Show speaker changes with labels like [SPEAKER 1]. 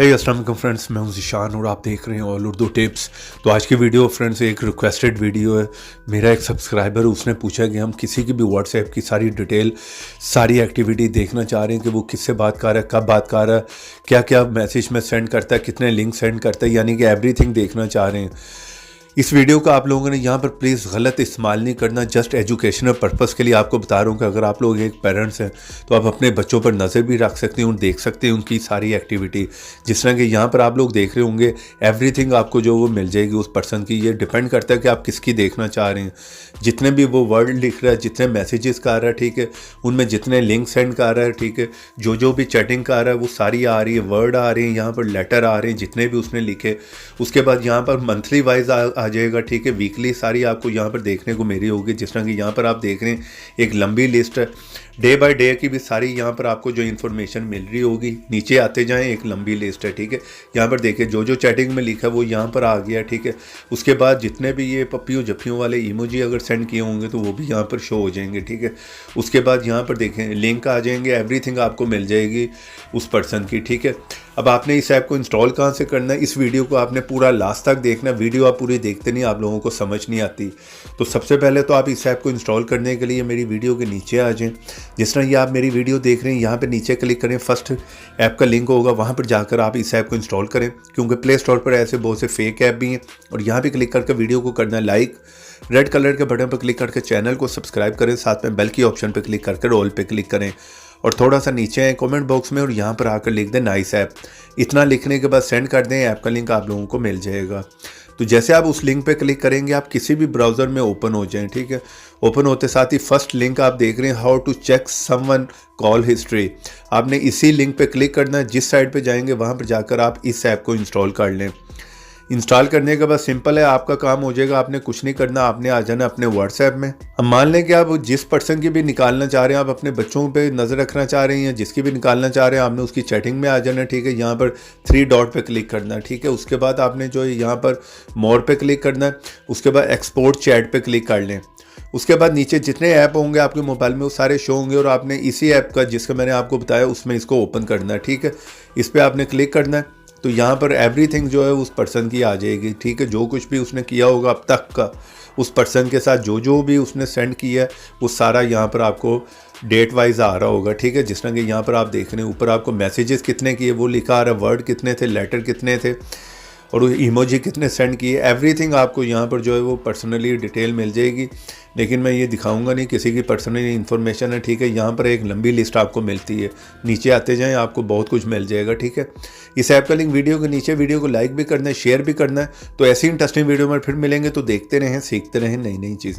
[SPEAKER 1] हे अस्सलाम वालेकुम फ्रेंड्स, मैं हूं ज़ीशान और आप देख रहे हैं ऑल उर्दू टिप्स। तो आज की वीडियो फ्रेंड्स एक रिक्वेस्टेड वीडियो है। मेरा एक सब्सक्राइबर उसने पूछा कि हम किसी की भी व्हाट्सएप की सारी डिटेल, सारी एक्टिविटी देखना चाह रहे हैं कि वो किससे बात कर रहा है, कब बात कर रहा है, क्या क्या मैसेज में सेंड करता है, कितने लिंक सेंड करता है, यानी कि एवरीथिंग देखना चाह रहे हैं। इस वीडियो का आप लोगों ने यहाँ पर प्लीज़ गलत इस्तेमाल नहीं करना। जस्ट एजुकेशनल पर्पज़ के लिए आपको बता रहा हूँ कि अगर आप लोग एक पेरेंट्स हैं तो आप अपने बच्चों पर नज़र भी रख सकते हैं और देख सकते हैं उनकी सारी एक्टिविटी। जिस तरह कि यहाँ पर आप लोग देख रहे होंगे, एवरीथिंग आपको जो वो मिल जाएगी उस पर्सन की। ये डिपेंड करता है कि आप किसकी देखना चाह रहे हैं। जितने भी वो वर्ड लिख रहा है, जितने मैसेजेस कर रहा है, ठीक है, उनमें जितने लिंक सेंड कर रहा है, ठीक है, जो भी चैटिंग कर रहा है वो सारी आ रही है, वर्ड आ रही है, यहाँ पर लेटर आ रहे हैं जितने भी उसने लिखे। उसके बाद यहाँ पर मंथली वाइज आ जाएगा, ठीक है, वीकली सारी आपको यहाँ पर देखने को मेरी होगी। जिस तरह की यहाँ पर आप देख रहे हैं एक लंबी लिस्ट है, डे बाय डे की भी सारी यहाँ पर आपको जो इन्फॉर्मेशन मिल रही होगी। नीचे आते जाएं, एक लंबी लिस्ट है, ठीक है। यहाँ पर देखिए जो चैटिंग में लिखा है वो यहाँ पर आ गया, ठीक है। उसके बाद जितने भी ये पप्पियों जप्पियों वाले इमोजी अगर सेंड किए होंगे तो वो भी यहाँ पर शो हो जाएंगे, ठीक है। उसके बाद यहाँ पर देखें लिंक आ जाएंगे, एवरीथिंग आपको मिल जाएगी उस पर्सन की, ठीक है। अब आपने इस ऐप को इंस्टॉल कहाँ से करना है, इस वीडियो को आपने पूरा लास्ट तक देखना। वीडियो आप पूरी देखते नहीं, आप लोगों को समझ नहीं आती। तो सबसे पहले तो आप इस ऐप को इंस्टॉल करने के लिए मेरी वीडियो के नीचे आ जाएं। जिस तरह ये आप मेरी वीडियो देख रहे हैं, यहाँ पे नीचे क्लिक करें, फर्स्ट ऐप का लिंक होगा, वहाँ पर जाकर आप इस ऐप को इंस्टॉल करें। क्योंकि प्ले स्टोर पर ऐसे बहुत से फेक ऐप भी हैं। और यहाँ पर क्लिक करके वीडियो को करना है लाइक, रेड कलर के बटन पर क्लिक करके चैनल को सब्सक्राइब करें, साथ में बेल की ऑप्शन पर क्लिक करके ऑल पे क्लिक करें। और थोड़ा सा नीचे है कमेंट बॉक्स में और यहाँ पर आकर लिख दें नाइस ऐप। इतना लिखने के बाद सेंड कर दें, ऐप का लिंक आप लोगों को मिल जाएगा। तो जैसे आप उस लिंक पे क्लिक करेंगे, आप किसी भी ब्राउज़र में ओपन हो जाएं, ठीक है। ओपन होते साथ ही फर्स्ट लिंक आप देख रहे हैं, how to check someone call history. आपने इसी लिंक पे क्लिक करना है। जिस साइट पे जाएंगे वहाँ पर जाकर आप इस ऐप को इंस्टॉल कर लें। इंस्टॉल करने के बाद सिंपल है, आपका काम हो जाएगा। आपने कुछ नहीं करना, आपने आ जाना अपने व्हाट्सएप में। अब मान लें कि आप जिस पर्सन की भी निकालना चाह रहे हैं, आप अपने बच्चों पे नज़र रखना चाह रहे हैं, जिसकी भी निकालना चाह रहे हैं, आपने उसकी चैटिंग में आ जाना, ठीक है। यहाँ पर 3 डॉट पे क्लिक करना है, ठीक है। उसके बाद आपने जो है यहाँ पर मोर पे क्लिक करना है। उसके बाद एक्सपोर्ट चैट पे क्लिक कर लें। उसके बाद नीचे जितने ऐप होंगे आपके मोबाइल में वो सारे शो होंगे और आपने इसी ऐप का, जिसका मैंने आपको बताया, उसमें इसको ओपन करना है, ठीक है। इस पर आपने क्लिक करना है तो यहाँ पर एवरीथिंग जो है उस पर्सन की आ जाएगी, ठीक है। जो कुछ भी उसने किया होगा अब तक का, उस पर्सन के साथ जो भी उसने सेंड किया है वो सारा यहाँ पर आपको डेट वाइज आ रहा होगा, ठीक है। जिस तरह कि यहाँ पर आप देख रहे हैं ऊपर आपको मैसेजेस कितने किए वो लिखा आ रहा है, वर्ड कितने थे, लेटर कितने थे और इमोजी कितने सेंड किए। एवरीथिंग आपको यहाँ पर जो है वो पर्सनली डिटेल मिल जाएगी। लेकिन मैं ये दिखाऊंगा नहीं, किसी की पर्सनली इन्फॉर्मेशन है, ठीक है। यहाँ पर एक लंबी लिस्ट आपको मिलती है, नीचे आते जाएं, आपको बहुत कुछ मिल जाएगा, ठीक है। इस ऐप का लिंक वीडियो के नीचे, वीडियो को लाइक भी करना है, शेयर भी करना है। तो ऐसी इंटरेस्टिंग वीडियो में फिर मिलेंगे। तो देखते रहें, सीखते रहें नई नई चीज़ें।